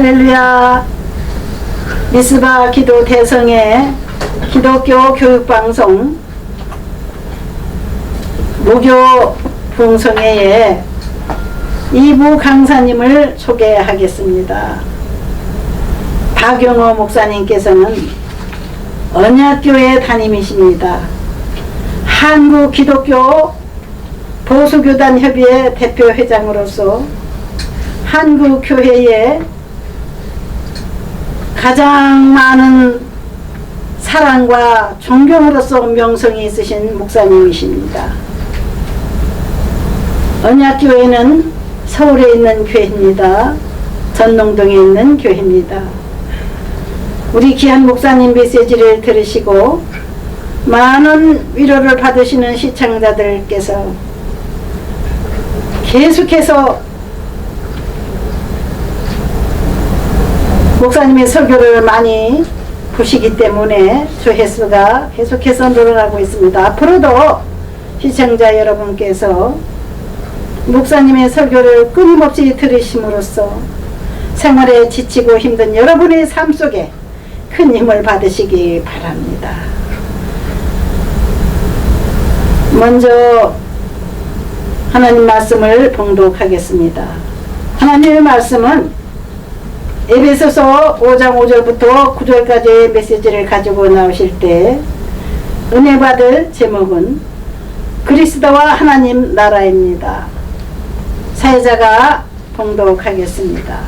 할렐루야. 미스바 기도 대성의 기독교 교육방송 무교 부흥성회의 2부 강사님을 소개하겠습니다. 박영호 목사님께서는 언약교회 담임이십니다. 한국 기독교 보수교단 협의회 대표회장으로서 한국 교회에 가장 많은 사랑과 존경으로서 명성이 있으신 목사님이십니다. 언약교회는 서울에 있는 교회입니다. 전농동에 있는 교회입니다. 우리 귀한 목사님 메시지를 들으시고 많은 위로를 받으시는 시청자들께서 계속해서 목사님의 설교를 많이 보시기 때문에 조회수가 계속해서 늘어나고 있습니다. 앞으로도 시청자 여러분께서 목사님의 설교를 끊임없이 들으심으로써 생활에 지치고 힘든 여러분의 삶 속에 큰 힘을 받으시기 바랍니다. 먼저 하나님 말씀을 봉독하겠습니다. 하나님의 말씀은 에베소서 5장 5절부터 9절까지의 메시지를 가지고 나오실 때 은혜 받을 제목은 그리스도와 하나님 나라입니다. 사회자가 봉독하겠습니다.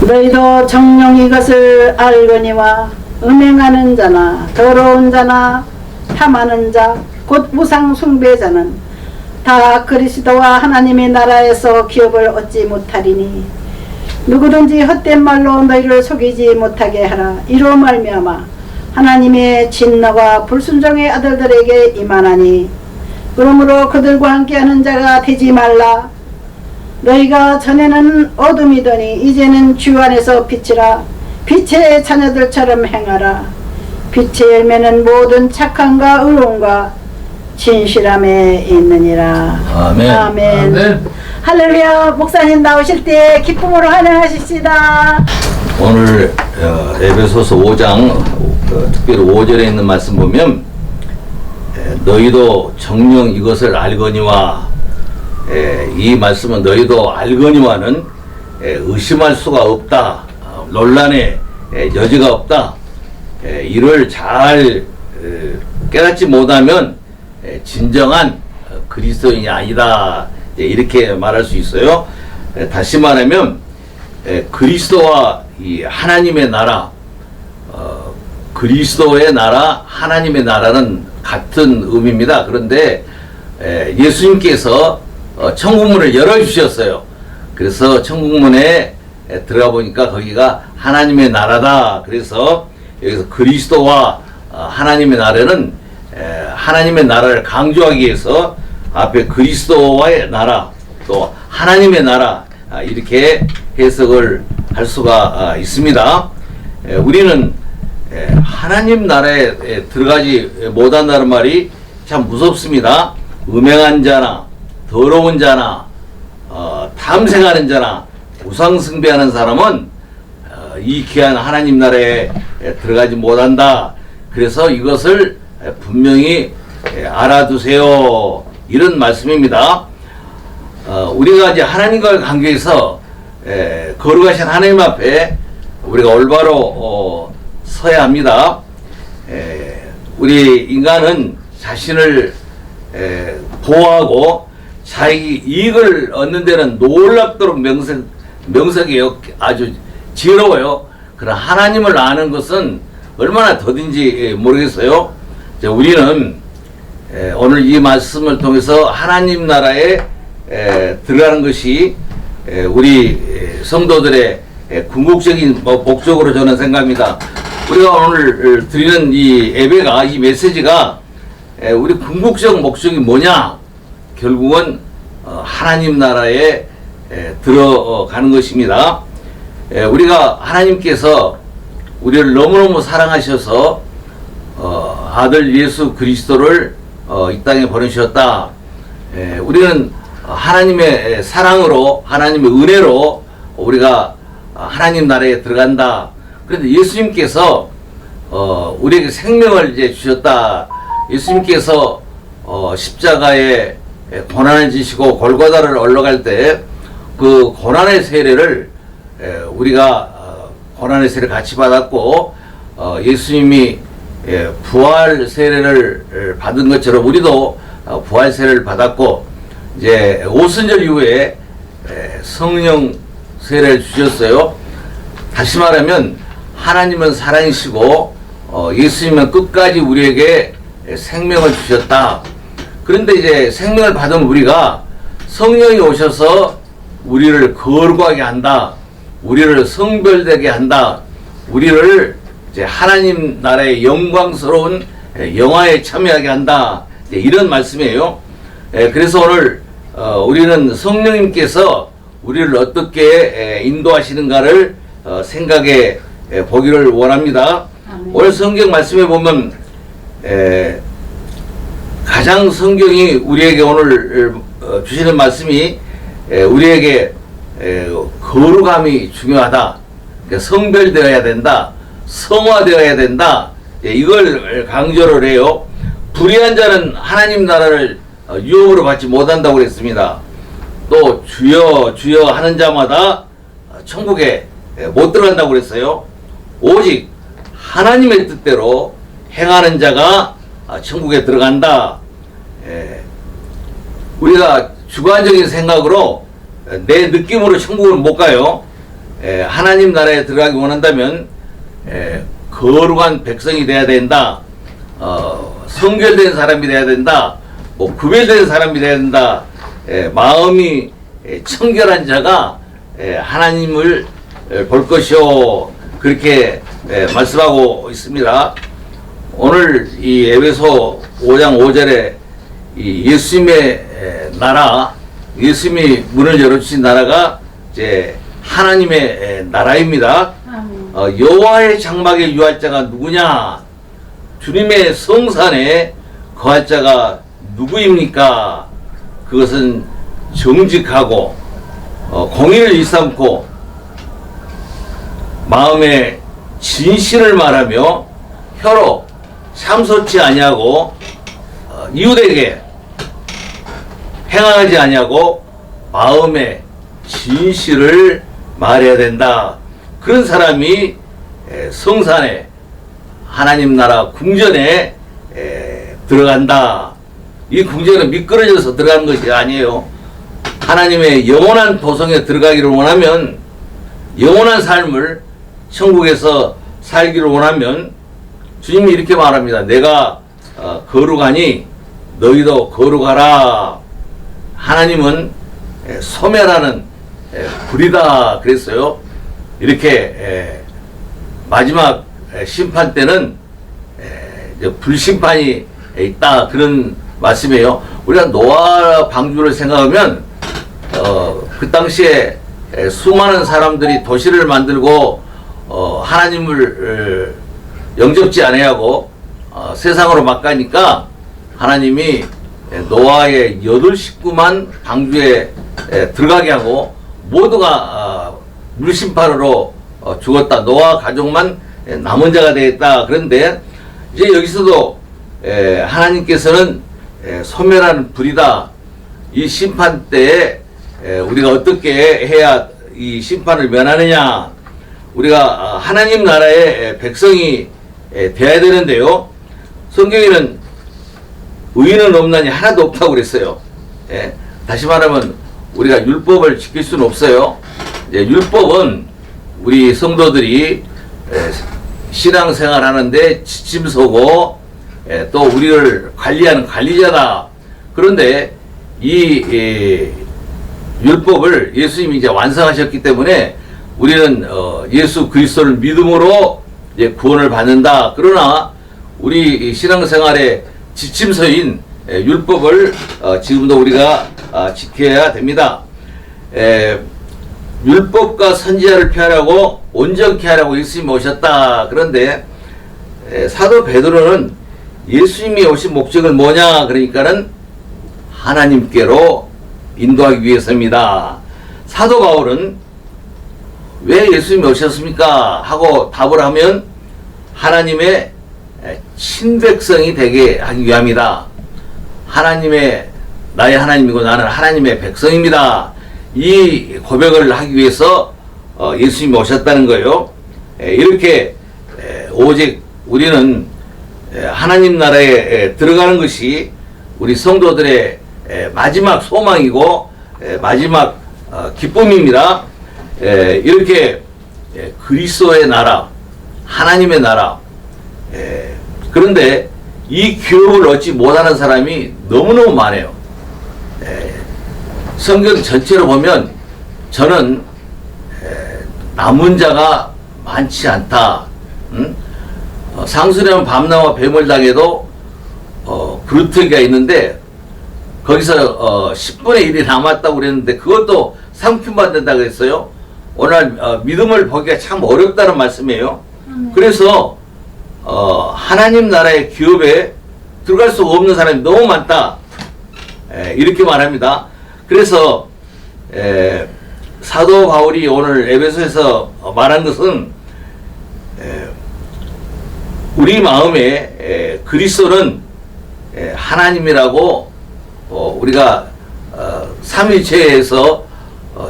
너희도 정녕 이것을 알거니와 음행하는 자나 더러운 자나 탐하는 자 곧 우상 숭배자는 다 그리스도와 하나님의 나라에서 기업을 얻지 못하리니 누구든지 헛된 말로 너희를 속이지 못하게 하라. 이로 말미암아 하나님의 진노가 불순종의 아들들에게 임하나니 그러므로 그들과 함께하는 자가 되지 말라. 너희가 전에는 어둠이더니 이제는 주 안에서 빛이라. 빛의 자녀들처럼 행하라. 빛의 열매는 모든 착함과 의로움과 진실함에 있느니라. 아멘. 아멘. 아멘. 할렐루야. 목사님 나오실 때 기쁨으로 환영하십시다. 오늘 에베소서 5장 특별히 5절에 있는 말씀 보면 너희도 정녕 이것을 알거니와, 이 말씀은 너희도 알거니와는 의심할 수가 없다, 논란의 여지가 없다, 이를 잘 깨닫지 못하면 진정한 그리스도인이 아니다, 이렇게 말할 수 있어요. 다시 말하면 그리스도와 이 하나님의 나라, 그리스도의 나라, 하나님의 나라는 같은 의미입니다. 그런데 예수님께서 천국문을 열어주셨어요. 그래서 천국문에 들어가 보니까 거기가 하나님의 나라다. 그래서 여기서 그리스도와 하나님의 나라는 하나님의 나라를 강조하기 위해서 앞에 그리스도와의 나라 또 하나님의 나라, 이렇게 해석을 할 수가 있습니다. 우리는 하나님 나라에 들어가지 못한다는 말이 참 무섭습니다. 음행한 자나 더러운 자나 탐색하는 자나 우상 숭배하는 사람은 이 귀한 하나님 나라에 들어가지 못한다. 그래서 이것을 분명히 알아두세요, 이런 말씀입니다. 우리가 이제 하나님과의 관계에서 거룩하신 하나님 앞에 우리가 올바로 서야 합니다. 우리 인간은 자신을 보호하고 자기 이익을 얻는 데는 놀랍도록 명석이 아주 지혜로워요. 그러나 하나님을 아는 것은 얼마나 더딘지 모르겠어요. 우리는 오늘 이 말씀을 통해서 하나님 나라에 들어가는 것이 우리 성도들의 궁극적인 목적으로 저는 생각합니다. 우리가 오늘 드리는 이 예배가, 이 메시지가 우리 궁극적 목적이 뭐냐? 결국은 하나님 나라에 들어가는 것입니다. 우리가 하나님께서 우리를 너무너무 사랑하셔서 아들 예수 그리스도를 이 땅에 보내주셨다. 우리는 하나님의 사랑으로 하나님의 은혜로 우리가 하나님 나라에 들어간다. 그런데 예수님께서 우리에게 생명을 이제 주셨다. 예수님께서 십자가에 고난을 지시고 골고다를 올라갈 때 그 고난의 세례를 우리가 고난의 세례를 같이 받았고 예수님이 부활 세례를 받은 것처럼 우리도 부활 세례를 받았고 이제 오순절 이후에 성령 세례를 주셨어요. 다시 말하면 하나님은 사랑이시고 예수님은 끝까지 우리에게 생명을 주셨다. 그런데 이제 생명을 받은 우리가 성령이 오셔서 우리를 거룩하게 한다. 우리를 성별되게 한다. 우리를 이제 하나님 나라의 영광스러운 영화에 참여하게 한다. 이런 말씀이에요. 그래서 오늘 우리는 성령님께서 우리를 어떻게 인도하시는가를 생각해 보기를 원합니다. 오늘 성경 말씀에 보면 가장 성경이 우리에게 오늘 주시는 말씀이 우리에게 거룩함이 중요하다. 성별되어야 된다. 성화되어야 된다. 이걸 강조를 해요. 불의한 자는 하나님 나라를 유업으로 받지 못한다고 그랬습니다. 또 주여 주여 하는 자마다 천국에 못 들어간다고 그랬어요. 오직 하나님의 뜻대로 행하는 자가 천국에 들어간다. 우리가 주관적인 생각으로 내 느낌으로 천국을 못 가요. 하나님 나라에 들어가기 원한다면 거룩한 백성이 돼야 된다. 성결된 사람이 돼야 된다. 뭐 구별된 사람이 돼야 된다. 마음이 청결한 자가 하나님을 볼 것이요. 그렇게 말씀하고 있습니다. 오늘 이 에베소 5장 5절에 이 예수님의 나라, 예수님이 문을 열어주신 나라가 이제 하나님의 나라입니다. 여호와의 장막에 유할 자가 누구냐? 주님의 성산에 거할 자가 누구입니까? 그것은 정직하고 공의를 일삼고 마음에 진실을 말하며 혀로 참소치 아니하고 이웃에게 행하지 아니하고 마음에 진실을 말해야 된다. 그런 사람이 성산에 하나님 나라 궁전에 들어간다. 이 궁전은 미끄러져서 들어가는 것이 아니에요. 하나님의 영원한 도성에 들어가기를 원하면, 영원한 삶을 천국에서 살기를 원하면 주님이 이렇게 말합니다. 내가 거룩하니 너희도 거룩하라. 하나님은 소멸하는 불이다 그랬어요. 이렇게 마지막 심판 때는 불심판이 있다 그런 말씀이에요. 우리가 노아 방주를 생각하면 그 당시에 수많은 사람들이 도시를 만들고 하나님을 영접지 아니하고 세상으로 막 가니까 하나님이 노아의 8식구만 방주에 들어가게 하고 모두가 물심판으로 죽었다. 노아 가족만 남은 자가 되겠다. 그런데 이제 여기서도 하나님께서는 소멸하는 불이다. 이 심판 때에 우리가 어떻게 해야 이 심판을 면하느냐. 우리가 하나님 나라의 백성이 되어야 되는데요. 성경에는 의인은 없나니 하나도 없다고 그랬어요. 다시 말하면 우리가 율법을 지킬 수는 없어요. 율법은 우리 성도들이 신앙생활 하는데 지침서고 또 우리를 관리하는 관리자다. 그런데 이 율법을 예수님이 이제 완성하셨기 때문에 우리는 예수 그리스도를 믿음으로 이제 구원을 받는다. 그러나 우리 신앙생활의 지침서인 율법을 지금도 우리가 지켜야 됩니다. 율법과 선지자를 피하라고 온전케 하라고 예수님이 오셨다. 그런데 사도 베드로는 예수님이 오신 목적은 뭐냐? 그러니까는 하나님께로 인도하기 위해서입니다. 사도 바울은 왜 예수님이 오셨습니까? 하고 답을 하면 하나님의 친백성이 되게 하기 위함이다. 나의 하나님이고 나는 하나님의 백성입니다. 이 고백을 하기 위해서 예수님이 오셨다는 거예요. 이렇게 오직 우리는 하나님 나라에 들어가는 것이 우리 성도들의 마지막 소망이고 마지막 기쁨입니다. 이렇게 그리스도의 나라, 하나님의 나라, 그런데 이 기업을 얻지 못하는 사람이 너무너무 많아요. 성경 전체로 보면 저는 남은 자가 많지 않다. 상수령 밤나와 뱀을 당해도 그루터기가 있는데 거기서 10분의 1이 남았다고 그랬는데 그것도 삼킴받는다고 했어요. 오늘 믿음을 보기가 참 어렵다는 말씀이에요. 그래서 하나님 나라의 기업에 들어갈 수가 없는 사람이 너무 많다. 이렇게 말합니다. 그래서 사도 바울이 오늘 에베소에서 말한 것은 우리 마음에 그리스도는 하나님이라고 우리가 삼위체에서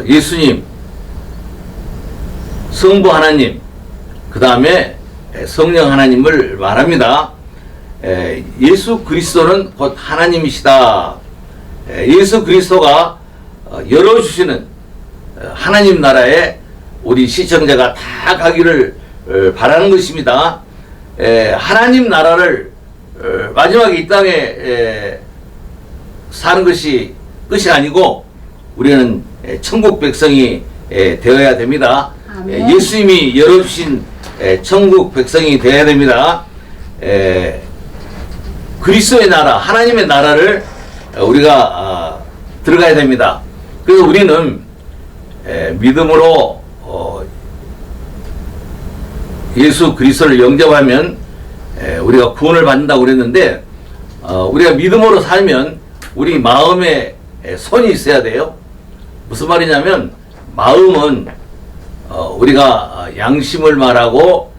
예수님, 성부 하나님, 그 다음에 성령 하나님을 말합니다. 예수 그리스도는 곧 하나님이시다. 예수 그리스도가 열어주시는 하나님 나라에 우리 시청자가 다 가기를 바라는 것입니다. 하나님 나라를 마지막에 이 땅에 사는 것이 끝이 아니고 우리는 천국 백성이 되어야 됩니다. 아멘. 예수님이 열어주신 천국 백성이 되어야 됩니다. 그리스도의 나라, 하나님의 나라를 우리가 들어가야 됩니다. 그래서 우리는 믿음으로 예수 그리스도를 영접하면 우리가 구원을 받는다고 그랬는데 우리가 믿음으로 살면 우리 마음에 손이 있어야 돼요. 무슨 말이냐면 마음은 우리가 양심을 말하고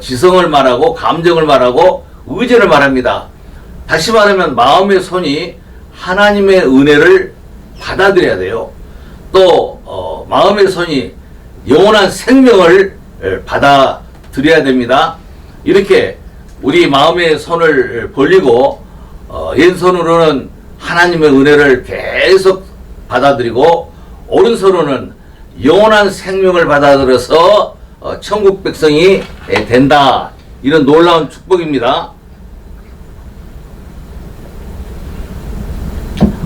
지성을 말하고 감정을 말하고 의지를 말합니다. 다시 말하면 마음의 손이 하나님의 은혜를 받아들여야 돼요. 또 마음의 손이 영원한 생명을 받아들여야 됩니다. 이렇게 우리 마음의 손을 벌리고 왼손으로는 하나님의 은혜를 계속 받아들이고 오른손으로는 영원한 생명을 받아들여서 천국 백성이 된다. 이런 놀라운 축복입니다.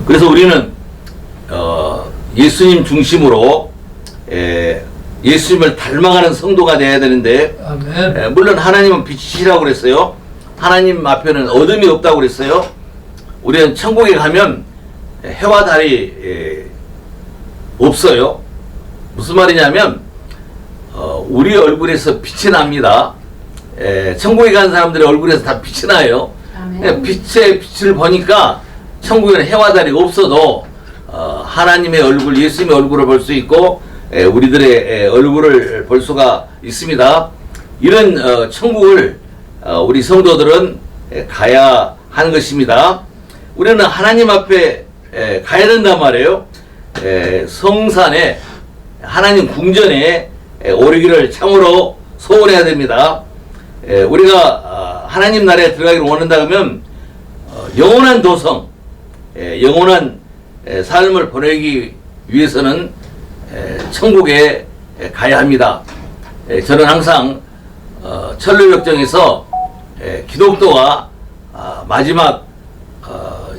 그래서 우리는 예수님 중심으로 예수님을 닮아가는 성도가 되어야 되는데 아멘. 물론 하나님은 빛이시라고 그랬어요. 하나님 앞에는 어둠이 없다고 그랬어요. 우리는 천국에 가면 해와 달이 없어요. 무슨 말이냐면 우리 얼굴에서 빛이 납니다. 천국에 간 사람들의 얼굴에서 다 빛이 나요. 빛의 빛을 보니까 천국에는 해와 달이 없어도 하나님의 얼굴, 예수님의 얼굴을 볼 수 있고 우리들의 얼굴을 볼 수가 있습니다. 이런 천국을 우리 성도들은 가야 하는 것입니다. 우리는 하나님 앞에 가야 된단 말이에요. 성산에 하나님 궁전에 오르기를 참으로 소원해야 됩니다. 우리가 하나님 나라에 들어가기를 원한다 그러면 영원한 도성, 영원한 삶을 보내기 위해서는 천국에 가야 합니다. 저는 항상 철로역정에서 기독교가 마지막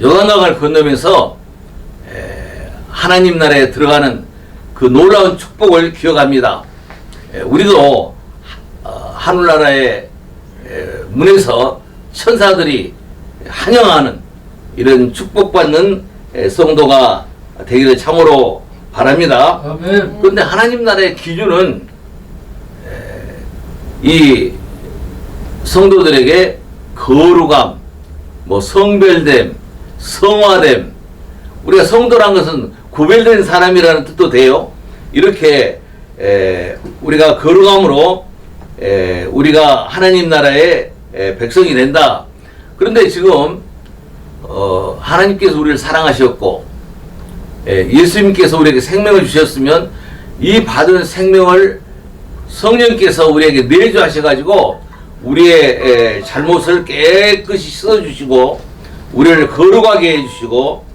요단강을 건너면서 하나님 나라에 들어가는 그 놀라운 축복을 기억합니다. 우리도 하늘나라의 문에서 천사들이 환영하는 이런 축복받는 성도가 되기를 참으로 바랍니다. 아멘. 그런데 하나님 나라의 기준은 이 성도들에게 거룩함, 성별됨, 성화됨, 우리가 성도란 것은 구별된 사람이라는 뜻도 돼요. 이렇게 우리가 거룩함으로 우리가 하나님 나라의 백성이 된다. 그런데 지금 하나님께서 우리를 사랑하셨고 예수님께서 우리에게 생명을 주셨으면 이 받은 생명을 성령께서 우리에게 내주하셔가지고 우리의 잘못을 깨끗이 씻어주시고 우리를 거룩하게 해주시고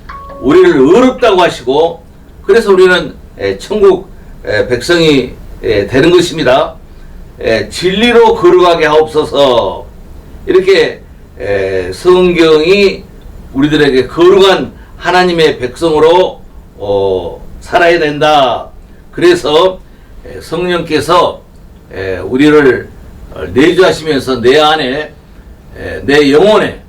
우리를 의롭다고 하시고 그래서 우리는 천국 백성이 되는 것입니다. 진리로 거룩하게 하옵소서. 이렇게 성경이 우리들에게 거룩한 하나님의 백성으로 살아야 된다. 그래서 성령께서 우리를 내주하시면서 내 안에 내 영혼에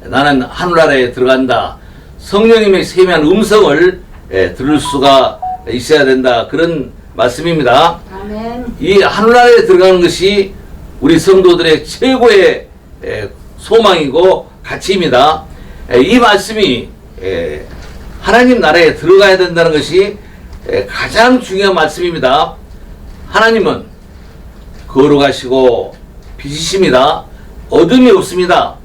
나는 하늘나라에 들어간다. 성령님의 세미한 음성을 들을 수가 있어야 된다. 그런 말씀입니다. 아멘. 이 하늘나라에 들어가는 것이 우리 성도들의 최고의 소망이고 가치입니다. 이 말씀이 하나님 나라에 들어가야 된다는 것이 가장 중요한 말씀입니다. 하나님은 거룩하시고 빛이십니다. 어둠이 없습니다.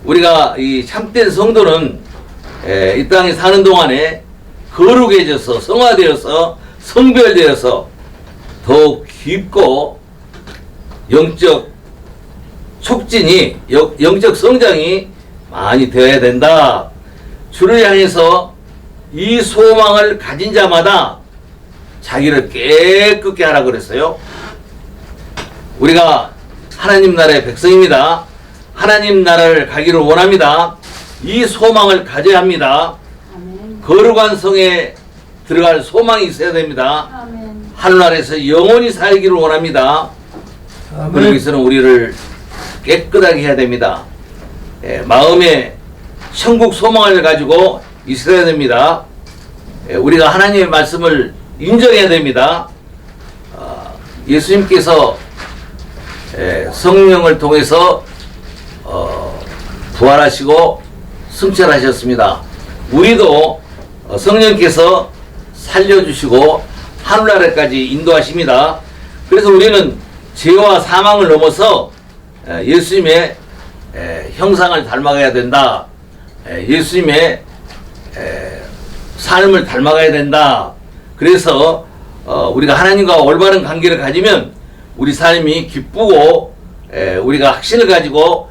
우리가 이 참된 성도는 이 땅에 사는 동안에 거룩해져서 성화되어서 성별되어서 더욱 깊고 영적 촉진이 영적 성장이 많이 되어야 된다. 주를 향해서 이 소망을 가진 자마다 자기를 깨끗게 하라 그랬어요. 우리가 하나님 나라의 백성입니다. 하나님 나라를 가기를 원합니다. 이 소망을 가져야 합니다. 아멘. 거룩한 성에 들어갈 소망이 있어야 됩니다. 아멘. 하늘나라에서 영원히 살기를 원합니다. 그러기 위해서는 우리를 깨끗하게 해야 됩니다. 마음에 천국 소망을 가지고 있어야 됩니다. 우리가 하나님의 말씀을 인정해야 됩니다. 예수님께서 성령을 통해서 부활하시고 승천하셨습니다. 우리도 성령께서 살려주시고 하늘나라까지 인도하십니다. 그래서 우리는 죄와 사망을 넘어서 예수님의 형상을 닮아가야 된다. 예수님의 삶을 닮아가야 된다. 그래서 우리가 하나님과 올바른 관계를 가지면 우리 삶이 기쁘고 우리가 확신을 가지고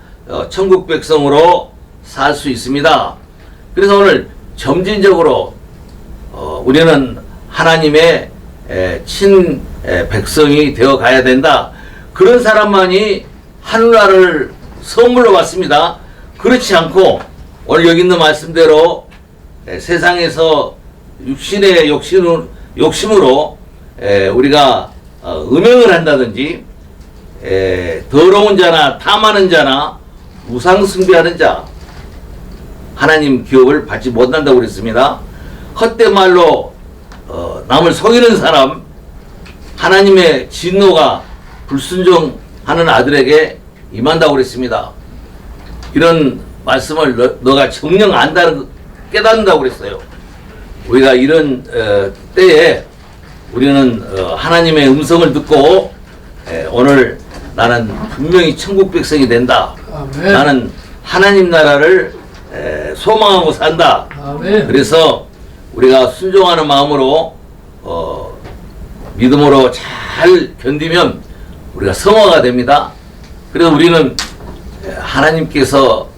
천국 백성으로 살 수 있습니다. 그래서 오늘 점진적으로 우리는 하나님의 친 백성이 되어 가야 된다. 그런 사람만이 하늘나라를 선물로 받습니다. 그렇지 않고 오늘 여기 있는 말씀대로 세상에서 육신의 욕심으로 우리가 음행을 한다든지 더러운 자나 탐하는 자나 우상 숭배하는 자 하나님 기업을 받지 못한다고 그랬습니다. 헛된 말로 남을 속이는 사람 하나님의 진노가 불순종하는 아들에게 임한다고 그랬습니다. 이런 말씀을 너가 정녕 안다는 깨닫는다고 그랬어요. 우리가 이런 때에 우리는 하나님의 음성을 듣고 오늘 나는 분명히 천국 백성이 된다. 아멘. 나는 하나님 나라를 소망하고 산다. 아멘. 그래서 우리가 순종하는 마음으로 믿음으로 잘 견디면 우리가 성화가 됩니다. 그래서 우리는 하나님께서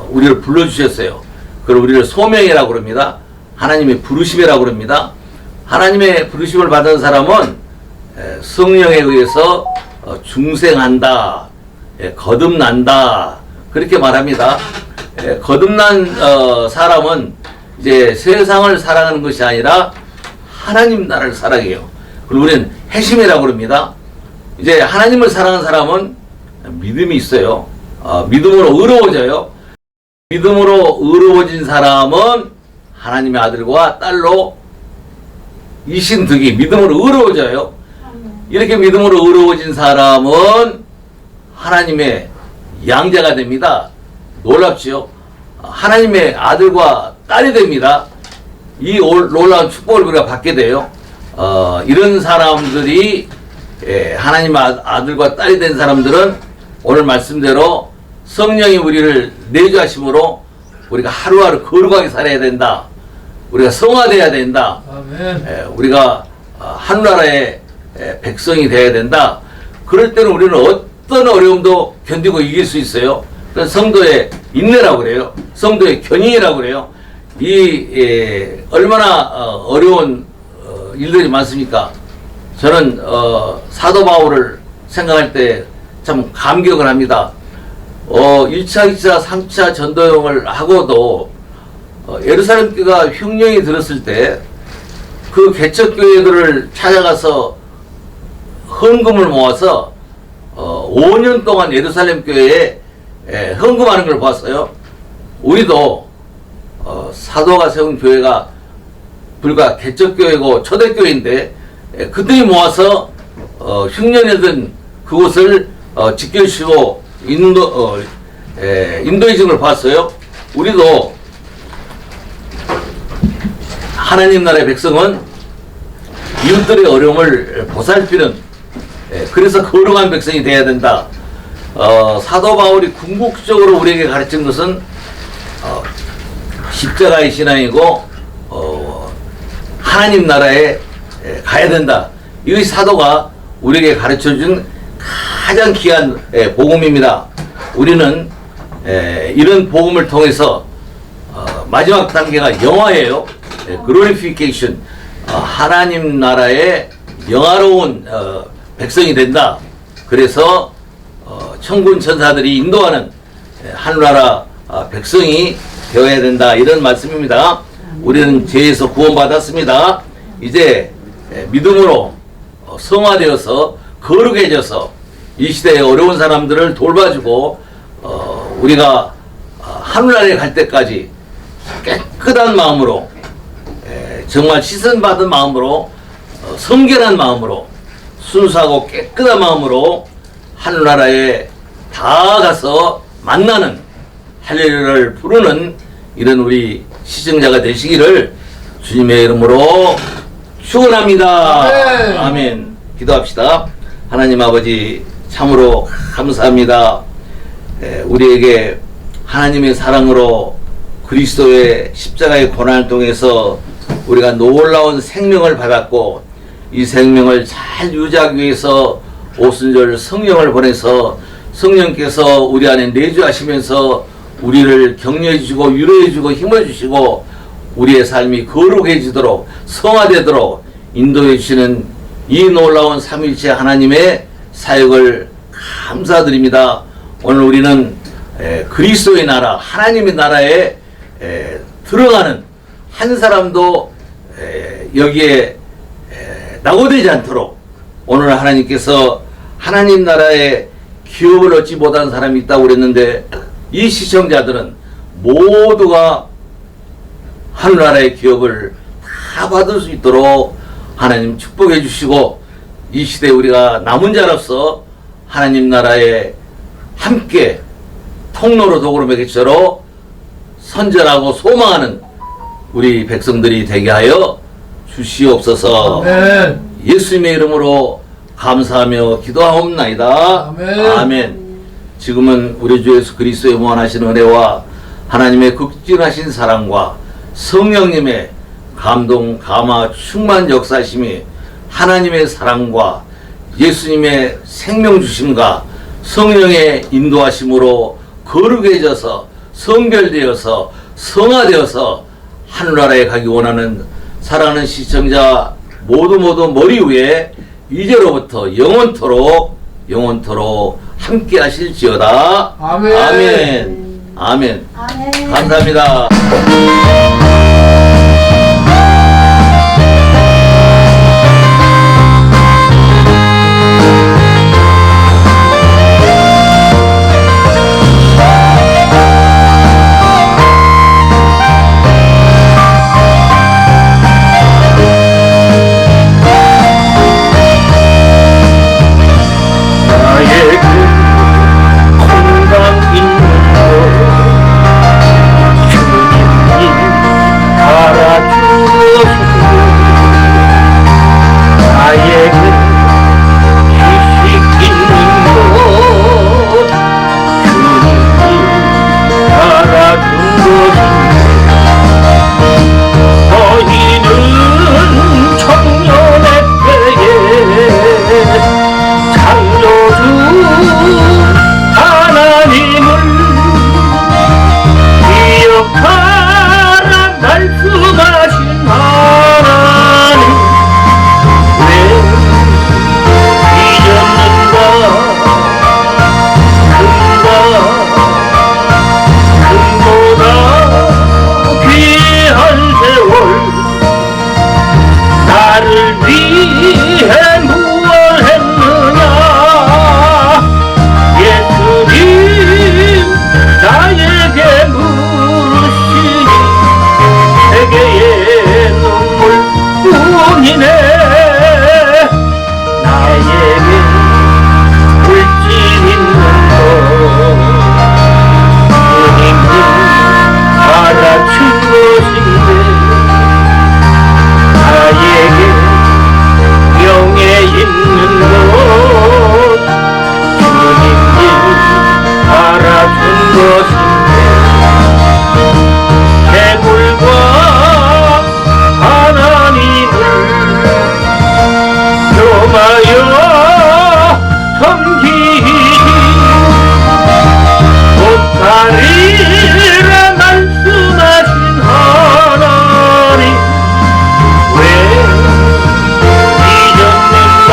우리를 불러주셨어요. 그걸 우리를 소명이라고 그럽니다. 하나님의 부르심이라고 그럽니다. 하나님의 부르심을 받은 사람은 성령에 의해서 중생한다, 거듭난다 그렇게 말합니다. 거듭난 사람은 이제 세상을 사랑하는 것이 아니라 하나님 나라를 사랑해요. 그리고 우리는 핵심이라고 그럽니다. 이제 하나님을 사랑하는 사람은 믿음이 있어요. 믿음으로 의로워져요. 믿음으로 의로워진 사람은 하나님의 아들과 딸로 이신득이 믿음으로 의로워져요. 이렇게 믿음으로 의로워진 사람은 하나님의 양자가 됩니다. 놀랍지요? 하나님의 아들과 딸이 됩니다. 이 놀라운 축복을 우리가 받게 돼요. 이런 사람들이 하나님 아들과 딸이 된 사람들은 오늘 말씀대로 성령이 우리를 내주하심으로 우리가 하루하루 거룩하게 살아야 된다. 우리가 성화돼야 된다. 아멘. 우리가 하늘나라의 백성이 돼야 된다. 그럴 때는 우리는 어떤 어려움도 견디고 이길 수 있어요. 그건 성도의 인내라고 그래요. 성도의 견인이라고 그래요. 얼마나 어려운 일들이 많습니까? 저는 사도 바울을 생각할 때 참 감격을 합니다. 1차, 2차, 3차 전도여행을 하고도 예루살렘 교회가 흉령이 들었을 때 그 개척교회들을 찾아가서 헌금을 모아서 5년 동안 예루살렘 교회에 헌금하는 걸 봤어요. 우리도 사도가 세운 교회가 불과 개척교회고 초대교회인데 그들이 모아서 흉년에 든 그곳을 지켜주시고 인도해 준 걸 봤어요. 우리도 하나님 나라의 백성은 이웃들의 어려움을 보살피는 그래서 거룩한 백성이 되어야 된다. 사도 바울이 궁극적으로 우리에게 가르친 것은 십자가의 신앙이고 하나님 나라에 가야 된다. 이것이 사도가 우리에게 가르쳐준 가장 귀한 복음입니다. 우리는 이런 복음을 통해서 마지막 단계가 영화예요. 글로리피케이션, 하나님 나라의 영화로운 백성이 된다. 그래서 천군 천사들이 인도하는 하늘나라 백성이 되어야 된다. 이런 말씀입니다. 우리는 죄에서 구원받았습니다. 이제 믿음으로 성화되어서 거룩해져서 이 시대에 어려운 사람들을 돌봐주고 우리가 하늘나라에 갈 때까지 깨끗한 마음으로 정말 씻은받은 마음으로 성결한 마음으로 순수하고 깨끗한 마음으로 하늘나라에 다 가서 만나는 할렐루야를 부르는 이런 우리 시청자가 되시기를 주님의 이름으로 축원합니다. 아멘. 아멘. 기도합시다. 하나님 아버지 참으로 감사합니다. 우리에게 하나님의 사랑으로 그리스도의 십자가의 고난을 통해서 우리가 놀라운 생명을 받았고 이 생명을 잘 유지하기 위해서 오순절 성령을 보내서 성령께서 우리 안에 내주하시면서 우리를 격려해 주시고 위로해 주고 힘을 주시고 우리의 삶이 거룩해지도록 성화되도록 인도해 주시는 이 놀라운 삼위일체 하나님의 사역을 감사드립니다. 오늘 우리는 그리스도의 나라 하나님의 나라에 들어가는 한 사람도 여기에 낙오되지 않도록 오늘 하나님께서 하나님 나라의 기업을 얻지 못한 사람이 있다고 그랬는데 이 시청자들은 모두가 하늘나라의 기업을 다 받을 수 있도록 하나님 축복해 주시고 이 시대에 우리가 남은 자로서 하나님 나라에 함께 통로로 도구로 매개처로 선전하고 소망하는 우리 백성들이 되게 하여 주시옵소서. 아멘. 예수님의 이름으로 감사하며 기도하옵나이다. 아멘. 아멘. 지금은 우리 주 예수 그리스도의 무한하신 은혜와 하나님의 극진하신 사랑과 성령님의 감동, 감화, 충만 역사심이 하나님의 사랑과 예수님의 생명 주심과 성령의 인도하심으로 거룩해져서 성결되어서 성화되어서 하늘나라에 가기 원하는 사랑하는 시청자 모두 머리 위에 이제로부터 영원토록 함께 하실지어다. 아멘. 아멘. 아멘. 아멘. 감사합니다. 나의 건강 있는 것 주님 뿐이네. 나에게 물질 있는 것 주님이 알아준 것인데, 나에게 명예 있는 것 주님이 알아준 것인데, 재물과 하나님을 겸하여 섬기지 못하리라 말씀하신 하나님, 왜 잊었는가.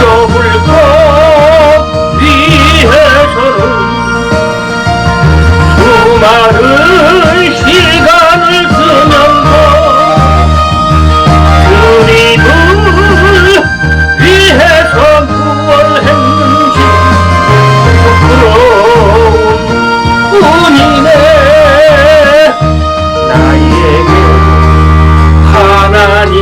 좁을 것 위해서는 수많은 시간을 쓰면서 주님을 위해서 무엇을 했는지 부끄러운 뿐이네. 나에게 하나님